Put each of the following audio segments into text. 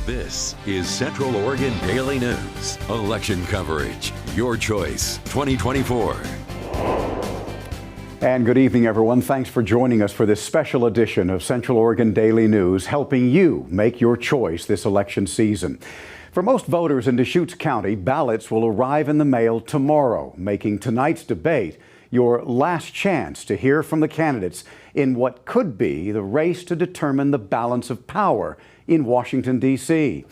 This is Central Oregon Daily News. Election coverage. Your choice. 2024. And good evening, everyone. Thanks for joining us for this special edition of Central Oregon Daily News, helping you make your choice this election season. For most voters in Deschutes County, ballots will arrive in the mail tomorrow, making tonight's debate your last chance to hear from the candidates in what could be the race to determine the balance of power in Washington, D.C.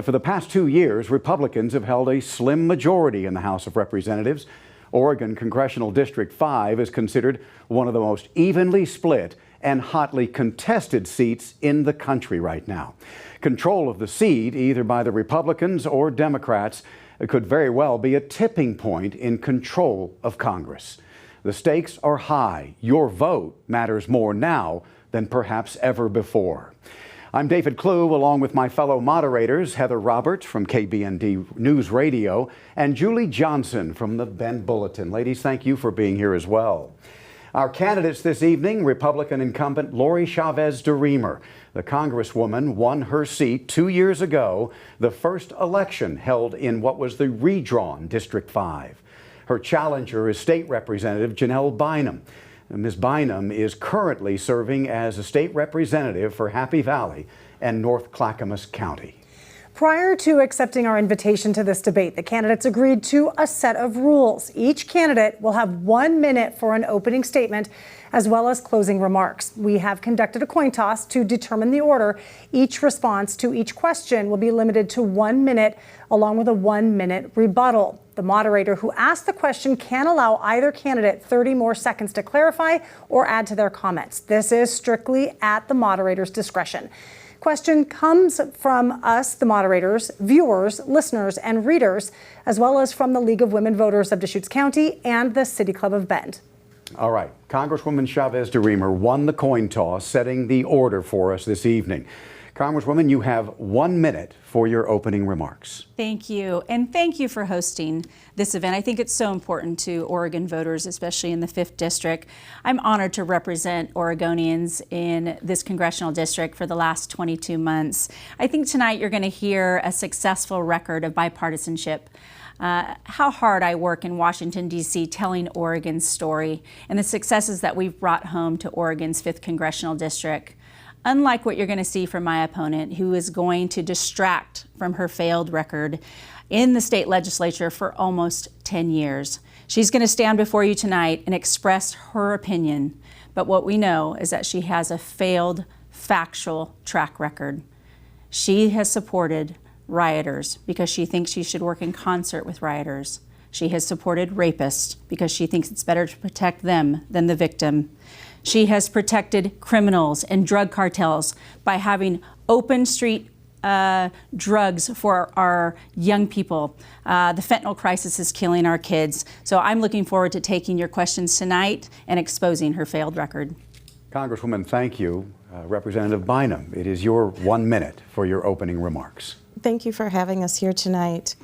For the past 2 years, Republicans have held a slim majority in the House of Representatives. Oregon Congressional District 5 is considered one of the most evenly split and hotly contested seats in the country right now. Control of the seat, either by the Republicans or Democrats, could very well be a tipping point in control of Congress. The stakes are high. Your vote matters more now than perhaps ever before. I'm David Clue, along with my fellow moderators, Heather Roberts from KBND News Radio and Julie Johnson from the Bend Bulletin. Ladies, thank you for being here as well. Our candidates this evening, Republican incumbent Lori Chavez-DeRemer. The Congresswoman won her seat 2 years ago, the first election held in what was the redrawn District 5. Her challenger is State Representative Janelle Bynum. Ms. Bynum is currently serving as a state representative for Happy Valley and North Clackamas County. Prior to accepting our invitation to this debate, the candidates agreed to a set of rules. Each candidate will have 1 minute for an opening statement as well as closing remarks. We have conducted a coin toss to determine the order. Each response to each question will be limited to 1 minute, along with a 1 minute rebuttal. The moderator who asked the question can allow either candidate 30 more seconds to clarify or add to their comments. This is strictly at the moderator's discretion. Question comes from us, the moderators, viewers, listeners, and readers, as well as from the League of Women Voters of Deschutes County and the City Club of Bend. All right. Congresswoman Chavez-DeRemer won the coin toss, setting the order for us this evening. Congresswoman, you have 1 minute for your opening remarks. Thank you. And thank you for hosting this event. I think it's so important to Oregon voters, especially in the 5th District. I'm honored to represent Oregonians in this congressional district for the last 22 months. I think tonight you're going to hear a successful record of bipartisanship. How hard I work in Washington, D.C. telling Oregon's story and the successes that we've brought home to Oregon's 5th Congressional District. Unlike what you're going to see from my opponent, who is going to distract from her failed record in the state legislature for almost 10 years. She's going to stand before you tonight and express her opinion. But what we know is that she has a failed factual track record. She has supported rioters because she thinks she should work in concert with rioters. She has supported rapists because she thinks it's better to protect them than the victim. She has protected criminals and drug cartels by having open street drugs for our young people. The fentanyl crisis is killing our kids. So I'm looking forward to taking your questions tonight and exposing her failed record. Congresswoman, thank you. Representative Bynum, it is your 1 minute for your opening remarks. Thank you for having us here tonight.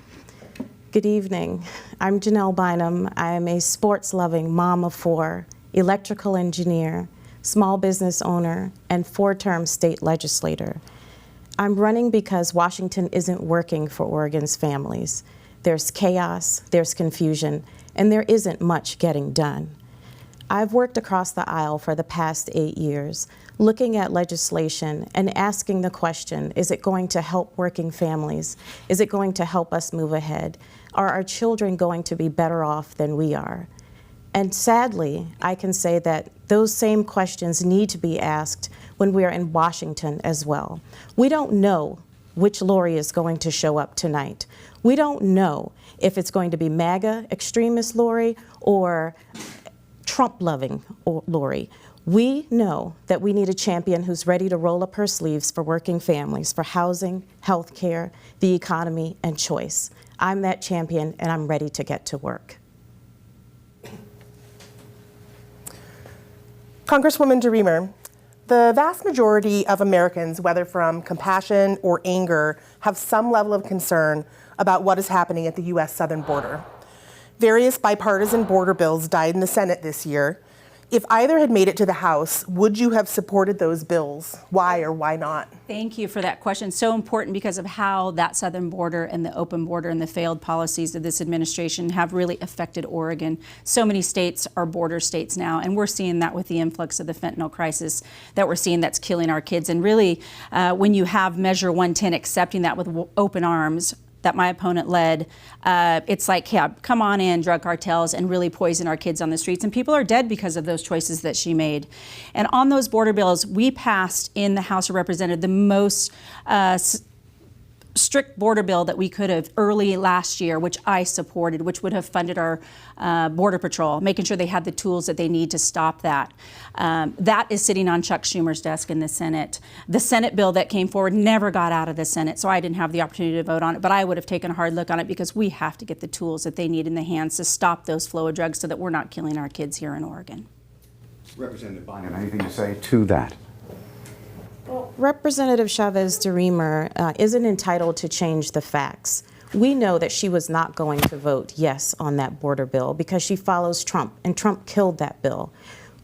Good evening. I'm Janelle Bynum. I am a sports-loving mom of 4, electrical engineer, small business owner, and 4-term state legislator. I'm running because Washington isn't working for Oregon's families. There's chaos, there's confusion, and there isn't much getting done. I've worked across the aisle for the past 8 years, looking at legislation and asking the question, is it going to help working families? Is it going to help us move ahead? Are our children going to be better off than we are? And sadly, I can say that those same questions need to be asked when we are in Washington as well. We don't know which Lori is going to show up tonight. We don't know if it's going to be MAGA extremist Lori or Trump-loving Lori. We know that we need a champion who's ready to roll up her sleeves for working families, for housing, health care, the economy, and choice. I'm that champion, and I'm ready to get to work. Congresswoman DeRemer, the vast majority of Americans, whether from compassion or anger, have some level of concern about what is happening at the U.S. southern border. Various bipartisan border bills died in the Senate this year, If either had made it to the House, would you have supported those bills? Why or why not? Thank you for that question. So important because of how that southern border and the open border and the failed policies of this administration have really affected Oregon. So many states are border states now, and we're seeing that with the influx of the fentanyl crisis that we're seeing that's killing our kids. And really, when you have Measure 110 accepting that with open arms, that my opponent led, it's like, yeah, come on in, drug cartels, and really poison our kids on the streets. And people are dead because of those choices that she made. And on those border bills, we passed in the House of Representatives the most strict border bill that we could have early last year, which I supported, which would have funded our Border Patrol, making sure they had the tools that they need to stop that. That is sitting on Chuck Schumer's desk in the Senate. The Senate bill that came forward never got out of the Senate, so I didn't have the opportunity to vote on it, but I would have taken a hard look on it because we have to get the tools that they need in the hands to stop those flow of drugs so that we're not killing our kids here in Oregon. Representative Bynum, anything to say to that? Well, Representative Chavez-DeRemer isn't entitled to change the facts. We know that she was not going to vote yes on that border bill because she follows Trump, and Trump killed that bill.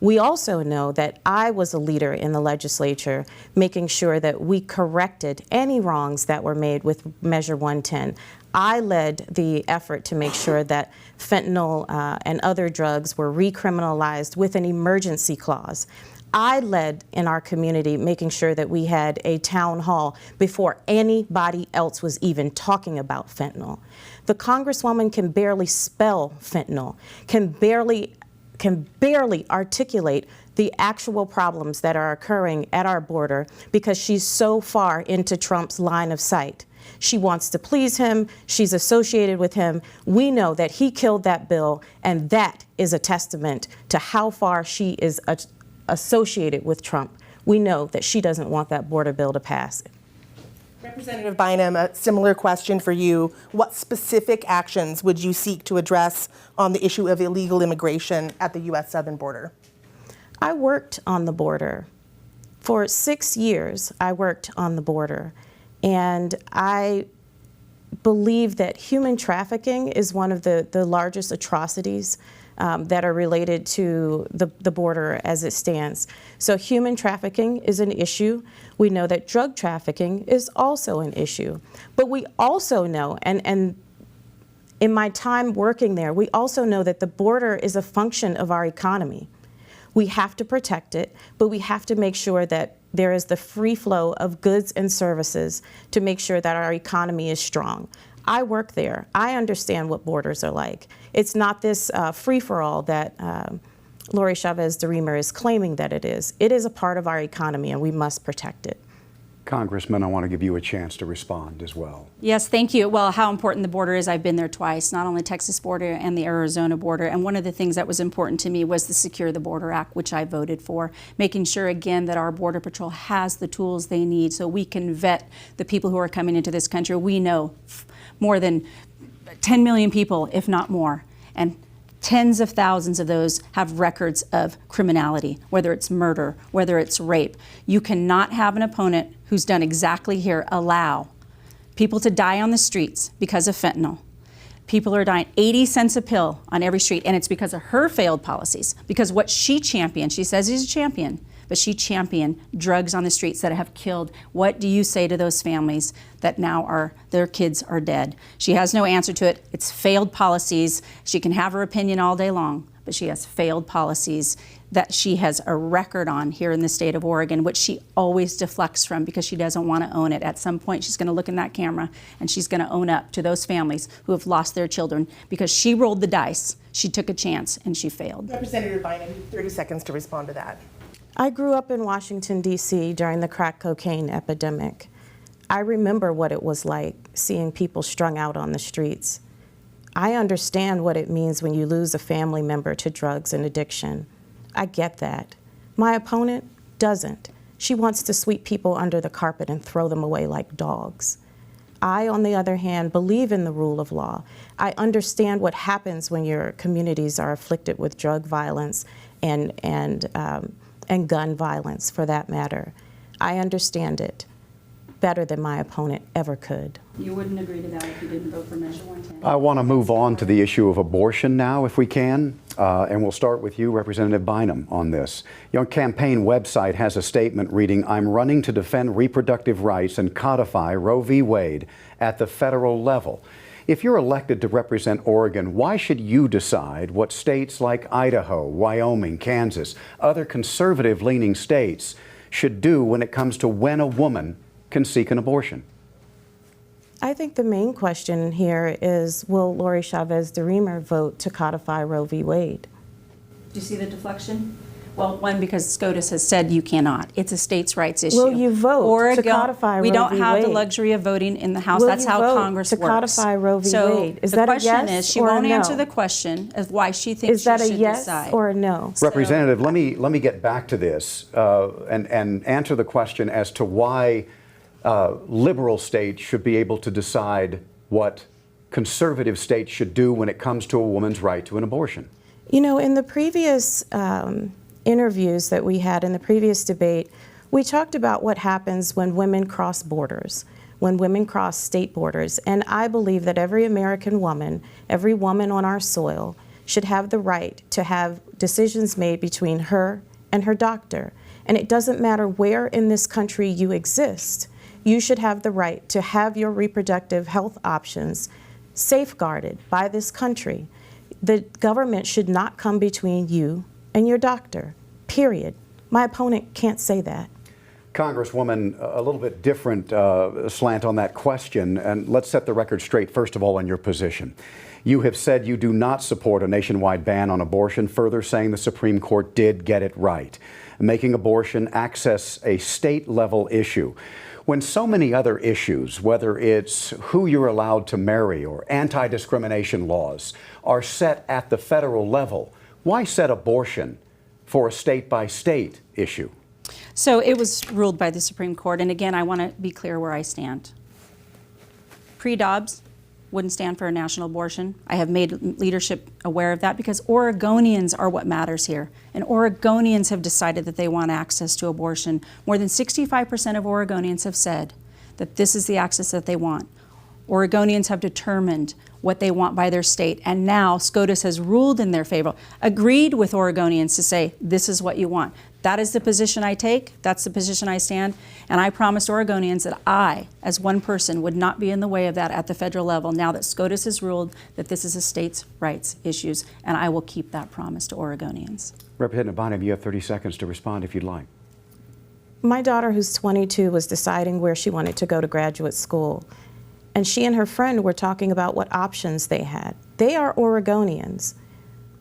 We also know that I was a leader in the legislature making sure that we corrected any wrongs that were made with Measure 110. I led the effort to make sure that fentanyl and other drugs were recriminalized with an emergency clause. I led in our community making sure that we had a town hall before anybody else was even talking about fentanyl. The Congresswoman can barely spell fentanyl, can barely articulate the actual problems that are occurring at our border because she's so far into Trump's line of sight. She wants to please him. She's associated with him. We know that he killed that bill, and that is a testament to how far she is associated with Trump. We know that she doesn't want that border bill to pass. Representative Bynum, a similar question for you. What specific actions would you seek to address on the issue of illegal immigration at the U.S. southern border? I worked on the border. For 6 years, I worked on the border. And I believe that human trafficking is one of the largest atrocities that are related to the border as it stands. So human trafficking is an issue. We know that drug trafficking is also an issue. But we also know, and in my time working there, we also know that the border is a function of our economy. We have to protect it, but we have to make sure that there is the free flow of goods and services to make sure that our economy is strong. I work there. I understand what borders are like. It's not this free-for-all that Lori Chavez-DeRemer is claiming that it is. It is a part of our economy, and we must protect it. Congressman, I want to give you a chance to respond as well. Yes, thank you. Well, how important the border is, I've been there twice, not only Texas border and the Arizona border. And one of the things that was important to me was the Secure the Border Act, which I voted for, making sure, again, that our Border Patrol has the tools they need so we can vet the people who are coming into this country. We know more than 10 million people, if not more. And tens of thousands of those have records of criminality, whether it's murder, whether it's rape. You cannot have an opponent who's done exactly here allow people to die on the streets because of fentanyl. People are dying 80 cents a pill on every street, and it's because of her failed policies, because what she championed, she says she's a champion, but she championed drugs on the streets that have killed. What do you say to those families that now their kids are dead? She has no answer to it. It's failed policies. She can have her opinion all day long, but she has failed policies that she has a record on here in the state of Oregon, which she always deflects from because she doesn't want to own it. At some point, she's going to look in that camera and she's going to own up to those families who have lost their children because she rolled the dice. She took a chance and she failed. Representative Bynum, 30 seconds to respond to that. I grew up in Washington, D.C. during the crack cocaine epidemic. I remember what it was like seeing people strung out on the streets. I understand what it means when you lose a family member to drugs and addiction. I get that. My opponent doesn't. She wants to sweep people under the carpet and throw them away like dogs. I, on the other hand, believe in the rule of law. I understand what happens when your communities are afflicted with drug violence and gun violence, for that matter. I understand it better than my opponent ever could. You wouldn't agree to that if you didn't vote for Measure 110? I want to move on to the issue of abortion now, if we can. And we'll start with you, Representative Bynum, on this. Your campaign website has a statement reading, "I'm running to defend reproductive rights and codify Roe v. Wade at the federal level." If you're elected to represent Oregon, why should you decide what states like Idaho, Wyoming, Kansas, other conservative-leaning states should do when it comes to when a woman can seek an abortion? I think the main question here is, will Lori Chavez-DeRemer vote to codify Roe v. Wade? Do you see the deflection? Well, one, because SCOTUS has said you cannot. It's a states' rights issue. Will you vote Oregon, to codify Roe v. Wade? We don't have the luxury of voting in the House. That's how Congress works. Will you vote to codify Roe v. So Wade? Is the that a question yes is, she or a won't no? answer the question of why she thinks Is that she a should yes decide. or a no? Representative, let me get back to this and answer the question as to why liberal states should be able to decide what conservative states should do when it comes to a woman's right to an abortion. You know, in the previous interviews that we had in the previous debate, we talked about what happens when women cross borders, when women cross state borders. And I believe that every American woman, every woman on our soil, should have the right to have decisions made between her and her doctor. And it doesn't matter where in this country you exist, you should have the right to have your reproductive health options safeguarded by this country. The government should not come between you and your doctor, period. My opponent can't say that. Congresswoman, a little bit different slant on that question, and let's set the record straight, first of all, on your position. You have said you do not support a nationwide ban on abortion, further saying the Supreme Court did get it right, making abortion access a state-level issue. When so many other issues, whether it's who you're allowed to marry or anti-discrimination laws, are set at the federal level, why set abortion for a state-by-state issue? So it was ruled by the Supreme Court, and again, I want to be clear where I stand. Pre-Dobbs wouldn't stand for a national abortion. I have made leadership aware of that because Oregonians are what matters here. And Oregonians have decided that they want access to abortion. More than 65% of Oregonians have said that this is the access that they want. Oregonians have determined what they want by their state, and now SCOTUS has ruled in their favor, agreed with Oregonians to say, this is what you want. That is the position I take, that's the position I stand, and I promised Oregonians that I, as one person, would not be in the way of that at the federal level now that SCOTUS has ruled that this is a states' rights issues, and I will keep that promise to Oregonians. Representative Bynum, you have 30 seconds to respond if you'd like. My daughter, who's 22, was deciding where she wanted to go to graduate school. And she and her friend were talking about what options they had. They are Oregonians,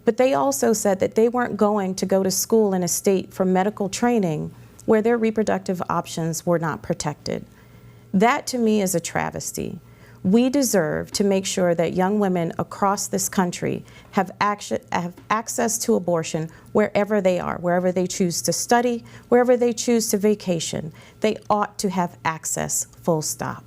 but they also said that they weren't going to go to school in a state for medical training where their reproductive options were not protected. That to me is a travesty. We deserve to make sure that young women across this country have access to abortion wherever they are, wherever they choose to study, wherever they choose to vacation. They ought to have access, full stop.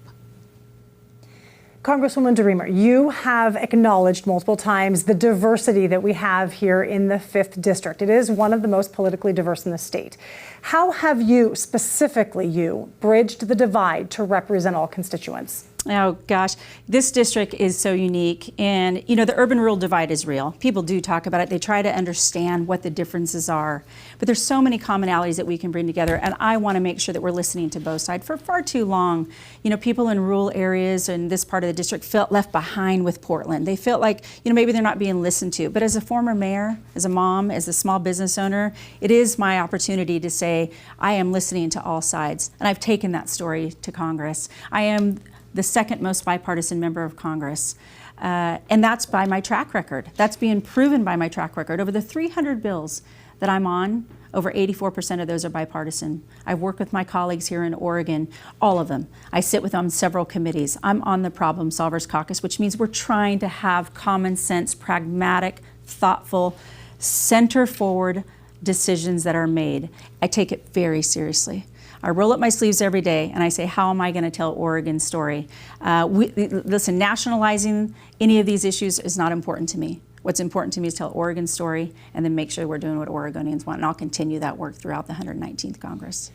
Congresswoman DeRemer, you have acknowledged multiple times the diversity that we have here in the 5th District. It is one of the most politically diverse in the state. How have you, specifically you, bridged the divide to represent all constituents? Oh gosh, this district is so unique, and you know, the urban-rural divide is real. People do talk about it. They try to understand what the differences are, but there's so many commonalities that we can bring together, and I want to make sure that we're listening to both sides. For far too long, you know, people in rural areas in this part of the district felt left behind with Portland. They felt like, you know, maybe they're not being listened to. But as a former mayor, as a mom, as a small business owner, it is my opportunity to say I am listening to all sides, and I've taken that story to Congress. I am the second most bipartisan member of Congress. And that's by my track record. That's being proven by my track record. Over the 300 bills that I'm on, over 84% of those are bipartisan. I've worked with my colleagues here in Oregon, all of them. I sit with them on several committees. I'm on the Problem Solvers Caucus, which means we're trying to have common sense, pragmatic, thoughtful, center-forward decisions that are made. I take it very seriously. I roll up my sleeves every day and I say, how am I going to tell Oregon's story? Listen, nationalizing any of these issues is not important to me. What's important to me is tell Oregon's story and then make sure we're doing what Oregonians want. And I'll continue that work throughout the 119th Congress.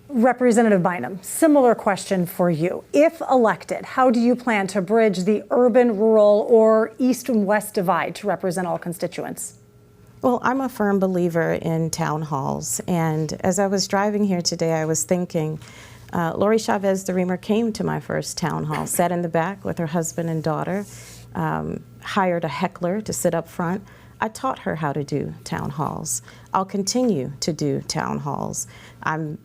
Representative Bynum, similar question for you. If elected, how do you plan to bridge the urban-rural or east and west divide to represent all constituents? Well, I'm a firm believer in town halls, and as I was driving here today, I was thinking, Lori Chavez-DeRemer came to my first town hall, sat in the back with her husband and daughter, hired a heckler to sit up front. I taught her how to do town halls. I'll continue to do town halls. I'm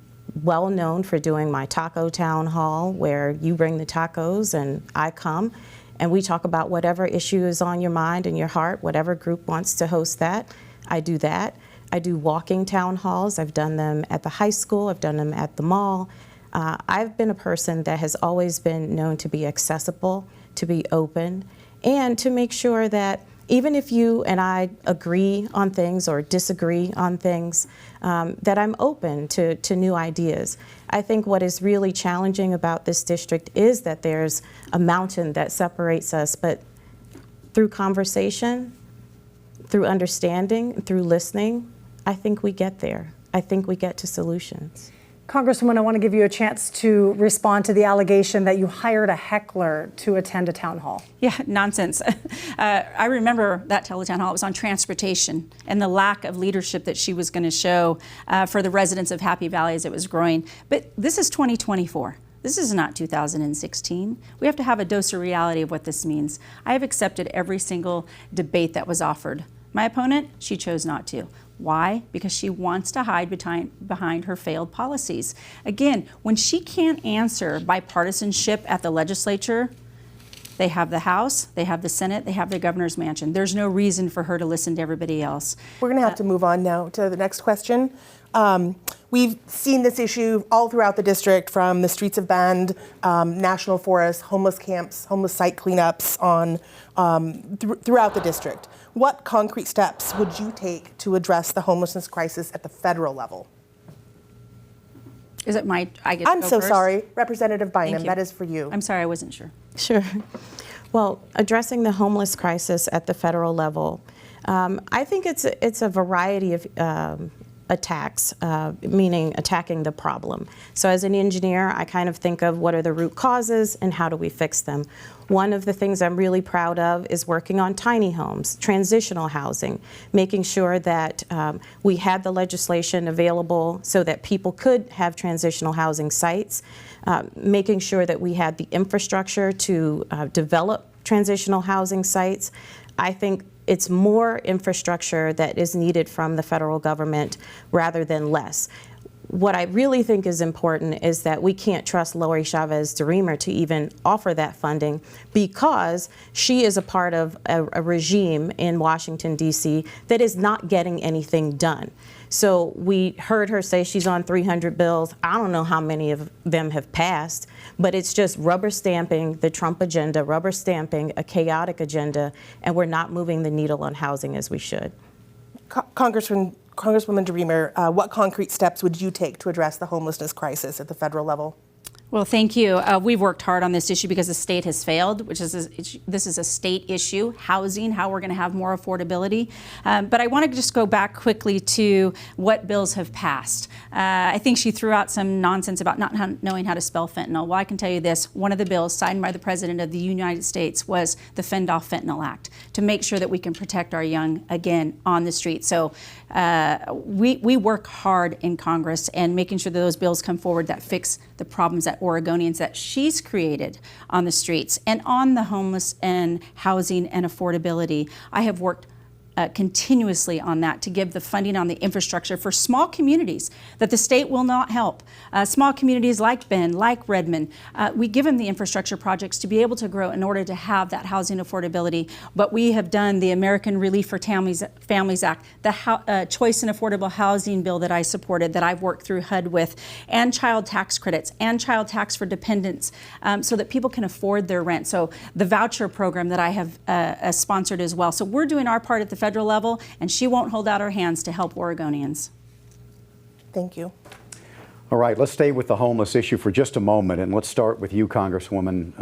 well known for doing my taco town hall, where you bring the tacos and I come, and we talk about whatever issue is on your mind and your heart, whatever group wants to host that. I do that. I do walking town halls. I've done them at the high school. I've done them at the mall. I've been a person that has always been known to be accessible, to be open, and to make sure that even if you and I agree on things or disagree on things, that I'm open to new ideas. I think what is really challenging about this district is that there's a mountain that separates us, but through conversation, through understanding, through listening, I think we get there. I think we get to solutions. Congresswoman, I want to give you a chance to respond to the allegation that you hired a heckler to attend a town hall. Yeah, nonsense. I remember that teletown hall. It was on transportation and the lack of leadership that she was going to show for the residents of Happy Valley as it was growing. But this is 2024. This is not 2016. We have to have a dose of reality of what this means. I have accepted every single debate that was offered. My opponent, she chose not to. Why? Because she wants to hide behind her failed policies. Again, when she can't answer bipartisanship at the legislature, they have the House, they have the Senate, they have the governor's mansion. There's no reason for her to listen to everybody else. We're going to have to move on now to the next question. We've seen this issue all throughout the district, from the streets of Bend, national forests, homeless camps, homeless site cleanups throughout the district. What concrete steps would you take to address the homelessness crisis at the federal level? Is it I get to I'm go so first? sorry, Representative Bynum, you. that is for you. I'm sorry, I wasn't sure. Sure. Well, addressing the homeless crisis at the federal level, I think it's a variety of attacks, meaning attacking the problem. So as an engineer, I kind of think of what are the root causes and how do we fix them. One of the things I'm really proud of is working on tiny homes, transitional housing, making sure that we had the legislation available so that people could have transitional housing sites, making sure that we had the infrastructure to develop transitional housing sites. I think it's more infrastructure that is needed from the federal government rather than less. What I really think is important is that we can't trust Lori Chavez-DeRemer to even offer that funding, because she is a part of a regime in Washington, D.C. that is not getting anything done. So we heard her say she's on 300 bills. I don't know how many of them have passed, but it's just rubber stamping the Trump agenda, rubber stamping a chaotic agenda, and we're not moving the needle on housing as we should. Congresswoman DeRemer, what concrete steps would you take to address the homelessness crisis at the federal level? Well, thank you. We've worked hard on this issue because the state has failed, this is a state issue, housing, how we're going to have more affordability. But I want to just go back quickly to what bills have passed. I think she threw out some nonsense about not knowing how to spell fentanyl. Well, I can tell you this. One of the bills signed by the President of the United States was the Fend Off Fentanyl Act, to make sure that we can protect our young again on the street. So we work hard in Congress and making sure that those bills come forward that fix the problems that Oregonians that she's created on the streets and on the homeless and housing and affordability. I have worked continuously on that to give the funding on the infrastructure for small communities that the state will not help. Small communities like Bend, like Redmond, we give them the infrastructure projects to be able to grow in order to have that housing affordability. But we have done the American Relief for Families Act, the Choice and Affordable Housing Bill that I supported, that I've worked through HUD with, and child tax credits and child tax for dependents, so that people can afford their rent. So the voucher program that I have sponsored as well. So we're doing our part at the federal level, and she won't hold out her hands to help Oregonians. Thank you. All right, let's stay with the homeless issue for just a moment, and let's start with you, Congresswoman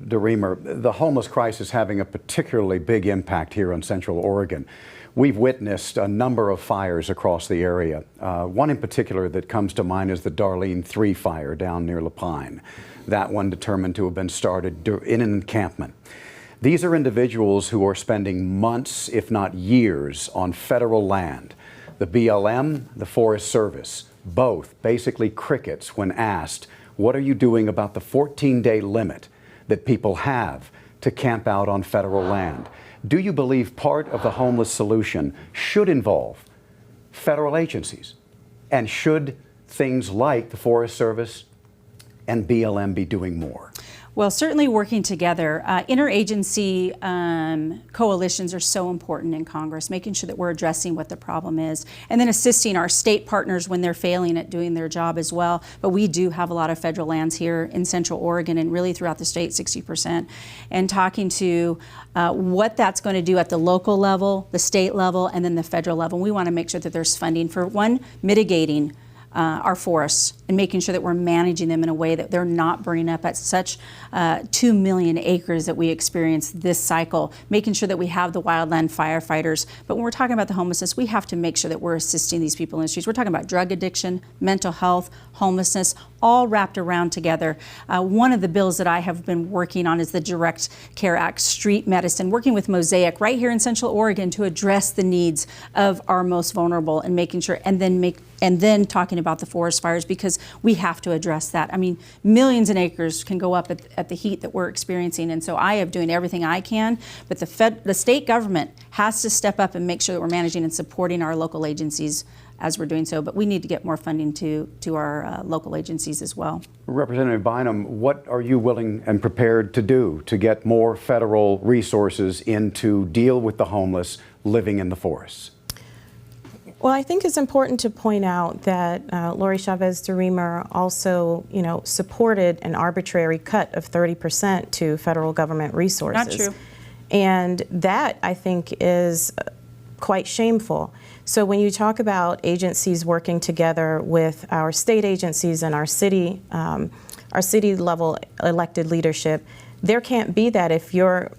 DeRemer. The homeless crisis having a particularly big impact here in Central Oregon. We've witnessed a number of fires across the area. One in particular that comes to mind is the Darlene 3 fire down near La Pine. That one determined to have been started in an encampment. These are individuals who are spending months, if not years, on federal land. The BLM, the Forest Service, both basically crickets when asked, what are you doing about the 14-day limit that people have to camp out on federal land? Do you believe part of the homeless solution should involve federal agencies? And should things like the Forest Service and BLM be doing more? Well, certainly working together. Interagency coalitions are so important in Congress, making sure that we're addressing what the problem is, and then assisting our state partners when they're failing at doing their job as well. But we do have a lot of federal lands here in Central Oregon and really throughout the state, 60%. And talking to what that's going to do at the local level, the state level, and then the federal level. We want to make sure that there's funding for, one, mitigating our forests and making sure that we're managing them in a way that they're not burning up at such 2 million acres that we experienced this cycle, making sure that we have the wildland firefighters. But when we're talking about the homelessness, we have to make sure that we're assisting these people in the streets. We're talking about drug addiction, mental health, homelessness, all wrapped around together. One of the bills that I have been working on is the Direct Care Act, street medicine, working with Mosaic right here in Central Oregon to address the needs of our most vulnerable and making sure, and then talking about the forest fires, because we have to address that. I mean, millions of acres can go up at the heat that we're experiencing, and so I am doing everything I can, but the state government has to step up and make sure that we're managing and supporting our local agencies as we're doing so, but we need to get more funding to our local agencies as well. Representative Bynum, what are you willing and prepared to do to get more federal resources in to deal with the homeless living in the forests? Well, I think it's important to point out that Lori Chavez-DeRemer also, supported an arbitrary cut of 30% to federal government resources. Not true. And that, I think, is quite shameful. So when you talk about agencies working together with our state agencies and our city level elected leadership, there can't be that if your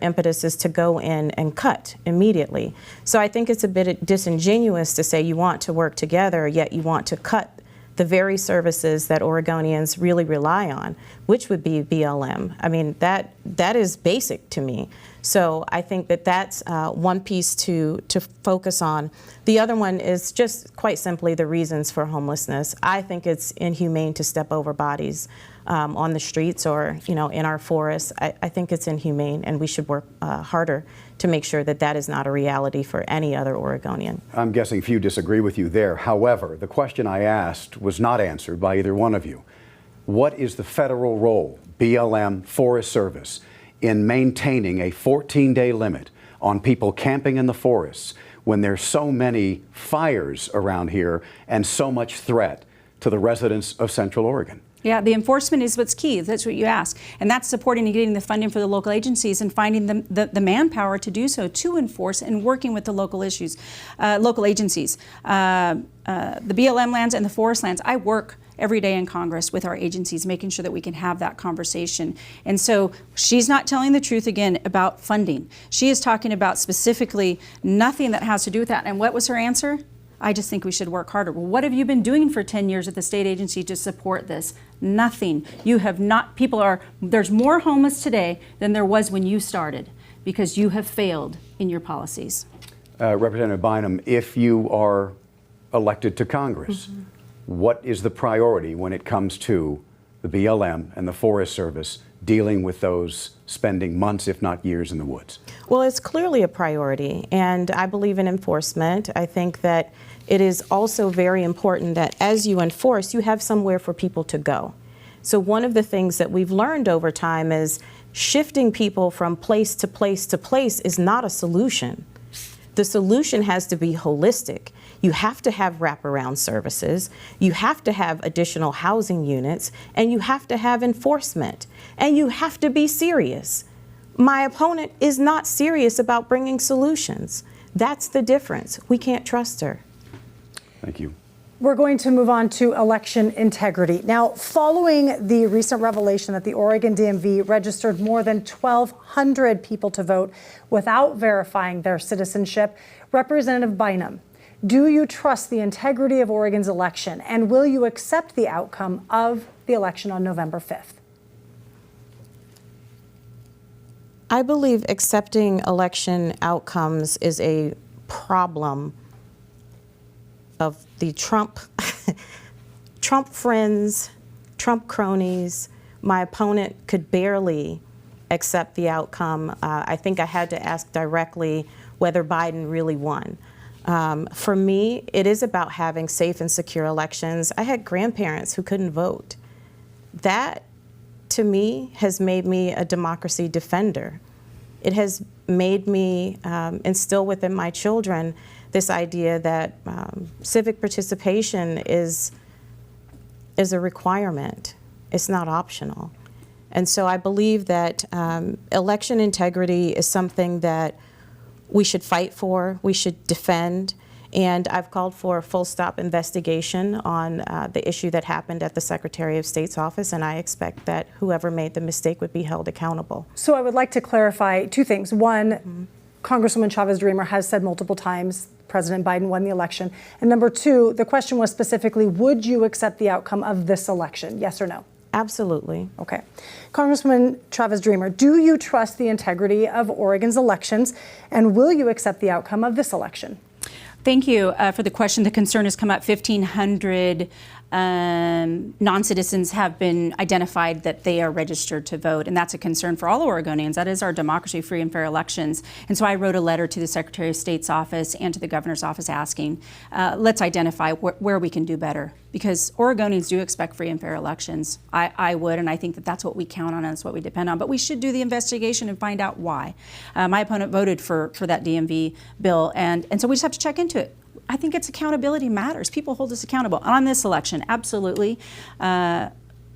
impetus is to go in and cut immediately. So I think it's a bit disingenuous to say you want to work together, yet you want to cut the very services that Oregonians really rely on, which would be BLM. I mean, that is basic to me. So I think that that's one piece to focus on. The other one is just quite simply the reasons for homelessness. I think it's inhumane to step over bodies on the streets or in our forests. I think it's inhumane, and we should work harder to make sure that that is not a reality for any other Oregonian. I'm guessing few disagree with you there. However, the question I asked was not answered by either one of you. What is the federal role, BLM, Forest Service, in maintaining a 14-day limit on people camping in the forests when there's so many fires around here and so much threat to the residents of Central Oregon? Yeah, the enforcement is what's key. That's what you ask. And that's supporting and getting the funding for the local agencies and finding the manpower to do so, to enforce and working with the local agencies. The BLM lands and the forest lands, I work every day in Congress with our agencies, making sure that we can have that conversation. And so she's not telling the truth again about funding. She is talking about specifically nothing that has to do with that. And what was her answer? I just think we should work harder. Well, what have you been doing for 10 years at the state agency to support this? Nothing. You have not, there's more homeless today than there was when you started because you have failed in your policies. Representative Bynum, if you are elected to Congress, what is the priority when it comes to the BLM and the Forest Service dealing with those spending months, if not years, in the woods? Well, it's clearly a priority, and I believe in enforcement. I think that it is also very important that as you enforce, you have somewhere for people to go. So one of the things that we've learned over time is shifting people from place to place to place is not a solution. The solution has to be holistic. You have to have wraparound services, you have to have additional housing units, and you have to have enforcement, and you have to be serious. My opponent is not serious about bringing solutions. That's the difference. We can't trust her. Thank you. We're going to move on to election integrity. Now, following the recent revelation that the Oregon DMV registered more than 1,200 people to vote without verifying their citizenship, Representative Bynum, do you trust the integrity of Oregon's election, and will you accept the outcome of the election on November 5th? I believe accepting election outcomes is a problem of the Trump friends, Trump cronies. My opponent could barely accept the outcome. I think I had to ask directly whether Biden really won. For me, it is about having safe and secure elections. I had grandparents who couldn't vote. That, to me, has made me a democracy defender. It has made me instill within my children this idea that civic participation is a requirement. It's not optional. And so I believe that election integrity is something that we should fight for, we should defend, and I've called for a full-stop investigation on the issue that happened at the Secretary of State's office, and I expect that whoever made the mistake would be held accountable. So I would like to clarify two things. One, Congresswoman Chavez-DeRemer has said multiple times President Biden won the election. And number two, the question was specifically, would you accept the outcome of this election, yes or no? Absolutely. Okay. Congresswoman Chavez-DeRemer, do you trust the integrity of Oregon's elections, and will you accept the outcome of this election? Thank you for the question. The concern has come up. 1,500 non-citizens have been identified that they are registered to vote, and that's a concern for all Oregonians. That is our democracy, free and fair elections. And so I wrote a letter to the Secretary of State's office and to the governor's office asking, let's identify where we can do better, because Oregonians do expect free and fair elections. I would, and I think that that's what we count on and that's what we depend on. But we should do the investigation and find out why. My opponent voted for that DMV bill, and so we just have to check into it. I think it's accountability matters. People hold us accountable. On this election, absolutely.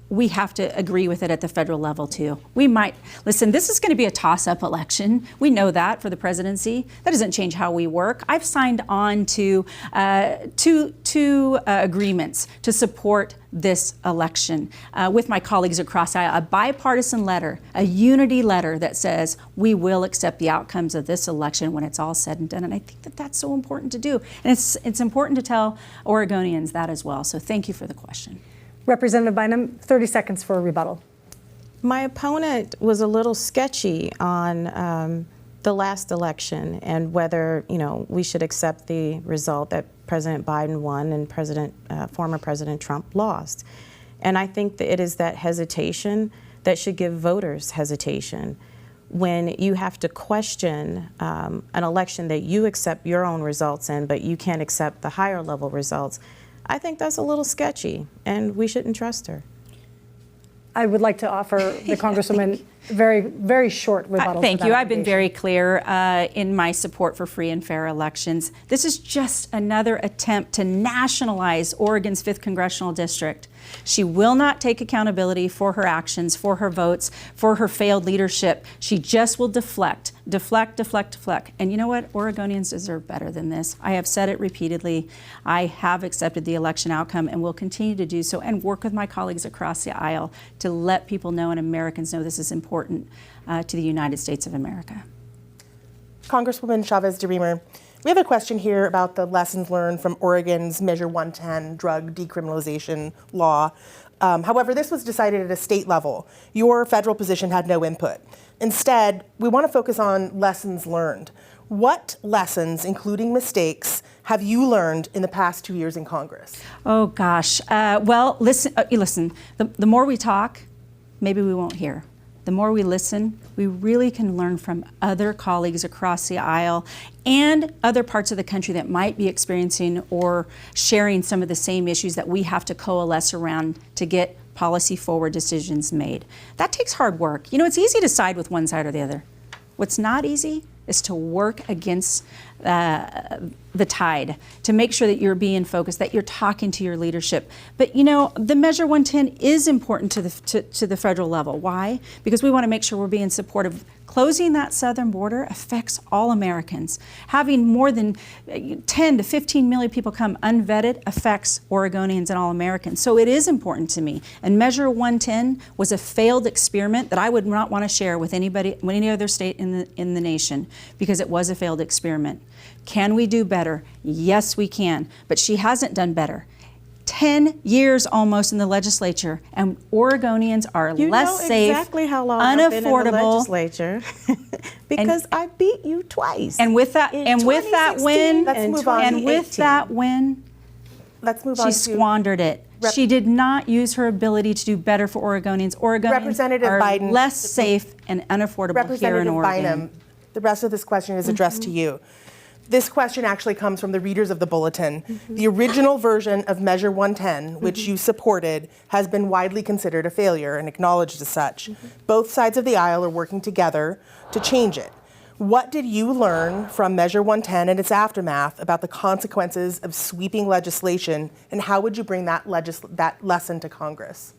We have to agree with it at the federal level, too. We might, listen, this is going to be a toss-up election. We know that for the presidency. That doesn't change how we work. I've signed on to two agreements to support this election with my colleagues across the aisle, a bipartisan letter, a unity letter that says we will accept the outcomes of this election when it's all said and done. And I think that that's so important to do. And it's important to tell Oregonians that as well. So thank you for the question. Representative Bynum, 30 seconds for a rebuttal. My opponent was a little sketchy on the last election and whether, we should accept the result that President Biden won and former President Trump lost. And I think that it is that hesitation that should give voters hesitation. When you have to question an election that you accept your own results in, but you can't accept the higher level results, I think that's a little sketchy, and we shouldn't trust her. I would like to offer the Congresswoman very, very short rebuttal. Thank you. I've been very clear in my support for free and fair elections. This is just another attempt to nationalize Oregon's 5th Congressional District. She will not take accountability for her actions, for her votes, for her failed leadership. She just will deflect. And you know what? Oregonians deserve better than this. I have said it repeatedly. I have accepted the election outcome and will continue to do so and work with my colleagues across the aisle to let people know and Americans know this is important to the United States of America. Congresswoman Chavez-DeRemer, we have a question here about the lessons learned from Oregon's Measure 110 drug decriminalization law. However, this was decided at a state level. Your federal position had no input. Instead, we want to focus on lessons learned. What lessons, including mistakes, have you learned in the past 2 years in Congress? Oh, gosh. Well, listen. The more we talk, maybe we won't hear. The more we listen, we really can learn from other colleagues across the aisle and other parts of the country that might be experiencing or sharing some of the same issues that we have to coalesce around to get policy forward decisions made. That takes hard work. It's easy to side with one side or the other. What's not easy is to work against the tide, to make sure that you're being focused, that you're talking to your leadership. But the Measure 110 is important to the federal level. Why? Because we want to make sure we're being supportive. Closing that southern border affects all Americans. Having more than 10 to 15 million people come unvetted affects Oregonians and all Americans. So it is important to me. And Measure 110 was a failed experiment that I would not want to share with any other state in the nation, because it was a failed experiment. Can we do better? Yes, we can. But she hasn't done better. 10 years almost in the legislature, and Oregonians are less safe, exactly how long I've been in the unaffordable. Legislature because I beat you twice. And with that, with that win, Let's move on. and with that win, Let's move on she to squandered it. She did not use her ability to do better for Oregonians. Oregonians Representative are Biden, less safe and unaffordable here in Representative Oregon. Bynum. The rest of this question is addressed to you. This question actually comes from the readers of the Bulletin. The original version of Measure 110, which you supported, has been widely considered a failure and acknowledged as such. Both sides of the aisle are working together to change it. What did you learn from Measure 110 and its aftermath about the consequences of sweeping legislation, and how would you bring that lesson to Congress?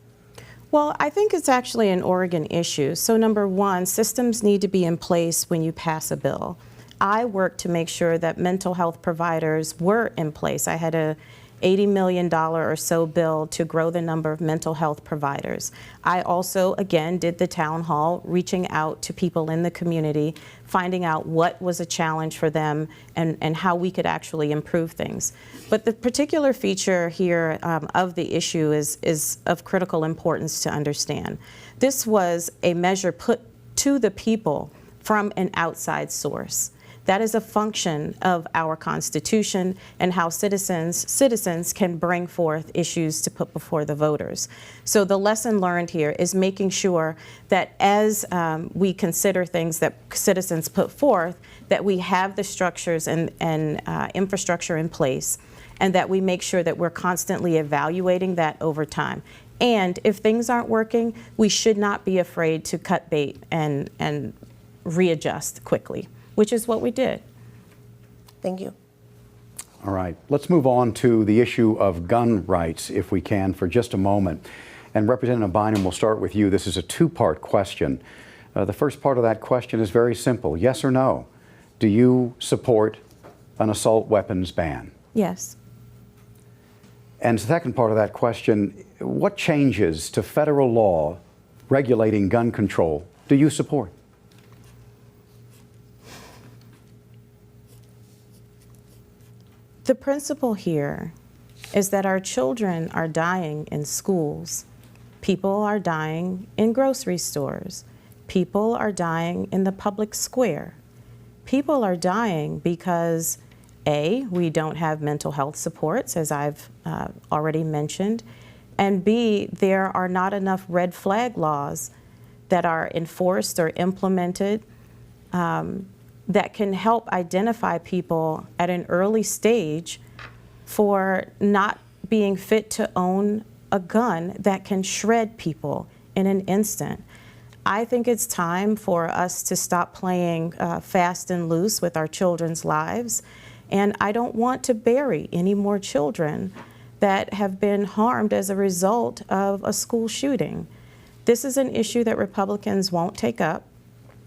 Well, I think it's actually an Oregon issue. So number one, systems need to be in place when you pass a bill. I worked to make sure that mental health providers were in place. I had a $80 million or so bill to grow the number of mental health providers. I also, again, did the town hall, reaching out to people in the community, finding out what was a challenge for them and how we could actually improve things. But the particular feature here of the issue is of critical importance to understand. This was a measure put to the people from an outside source. That is a function of our Constitution and how citizens can bring forth issues to put before the voters. So the lesson learned here is making sure that as we consider things that citizens put forth, that we have the structures and infrastructure in place, and that we make sure that we're constantly evaluating that over time. And if things aren't working, we should not be afraid to cut bait and readjust quickly, which is what we did. Thank you. All right, let's move on to the issue of gun rights, if we can, for just a moment. And Representative Bynum, we'll start with you. This is a two-part question. The first part of that question is very simple. Yes or no? Do you support an assault weapons ban? Yes. And the second part of that question, what changes to federal law regulating gun control do you support? The principle here is that our children are dying in schools. People are dying in grocery stores. People are dying in the public square. People are dying because, A, we don't have mental health supports, as I've already mentioned, and B, there are not enough red flag laws that are enforced or implemented that can help identify people at an early stage for not being fit to own a gun that can shred people in an instant. I think it's time for us to stop playing fast and loose with our children's lives, and I don't want to bury any more children that have been harmed as a result of a school shooting. This is an issue that Republicans won't take up.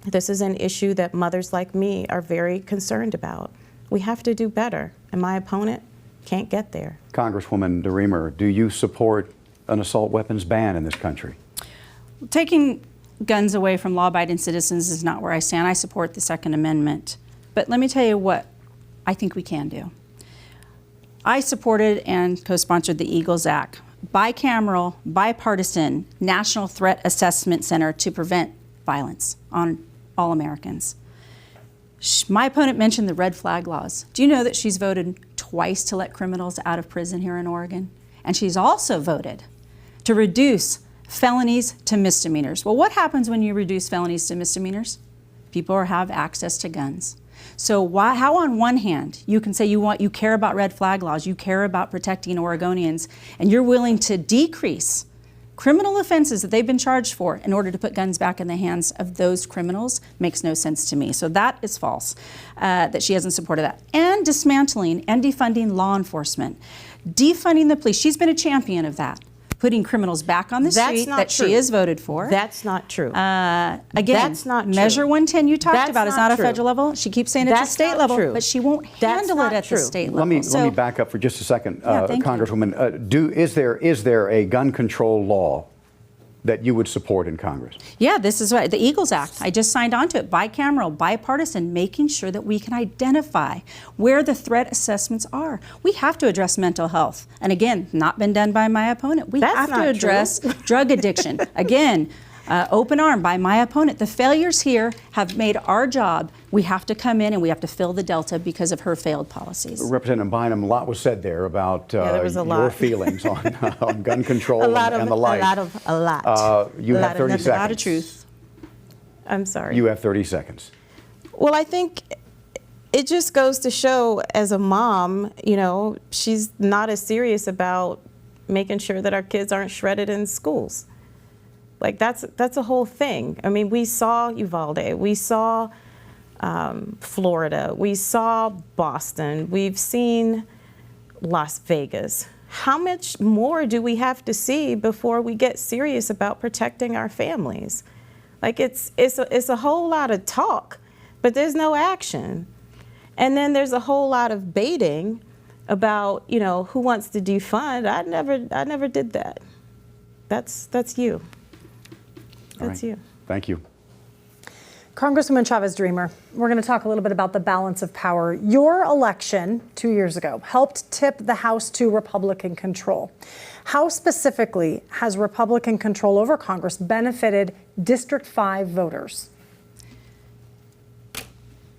This is an issue that mothers like me are very concerned about. We have to do better, and my opponent can't get there. Congresswoman DeRemer, do you support an assault weapons ban in this country? Taking guns away from law-abiding citizens is not where I stand. I support the Second Amendment. But let me tell you what I think we can do. I supported and co-sponsored the EAGLES Act, bicameral, bipartisan National Threat Assessment Center to prevent violence on all Americans. My opponent mentioned the red flag laws. Do you know that she's voted twice to let criminals out of prison here in Oregon? And she's also voted to reduce felonies to misdemeanors. Well, what happens when you reduce felonies to misdemeanors? People have access to guns. So how on one hand you can say you care about red flag laws, you care about protecting Oregonians, and you're willing to decrease criminal offenses that they've been charged for in order to put guns back in the hands of those criminals makes no sense to me. So that is false, that she hasn't supported that. And dismantling and defunding law enforcement, defunding the police. She's been a champion of that. Putting criminals back on the street that she has voted for. That's not true. Again, that's not true. Measure 110 you talked That's about is not not a true. federal level. She keeps saying it's a state level, but she won't handle it at the state level. Let me back up for just a second, Yeah, thank you. Congresswoman. Is there a gun control law that you would support in Congress? Yeah, this is what the Eagles Act. I just signed on to it, bicameral, bipartisan, making sure that we can identify where the threat assessments are. We have to address mental health. And again, not been done by my opponent. We have to address drug addiction. Again, open arm by my opponent. The failures here have made our job. We have to come in and we have to fill the delta because of her failed policies. Representative Bynum, a lot was said there about your feelings on gun control and the like. A lot. You have 30 seconds. A lot of truth. I'm sorry. You have 30 seconds. Well, I think it just goes to show, as a mom, she's not as serious about making sure that our kids aren't shredded in schools. Like, that's a whole thing. I mean, we saw Uvalde, we saw Florida, we saw Boston, we've seen Las Vegas. How much more do we have to see before we get serious about protecting our families? Like, it's a whole lot of talk, but there's no action. And then there's a whole lot of baiting about, who wants to defund. I never did that. That's you. That's you. Thank you. Congresswoman Chavez-DeRemer, we're going to talk a little bit about the balance of power. Your election 2 years ago helped tip the House to Republican control. How specifically has Republican control over Congress benefited District 5 voters?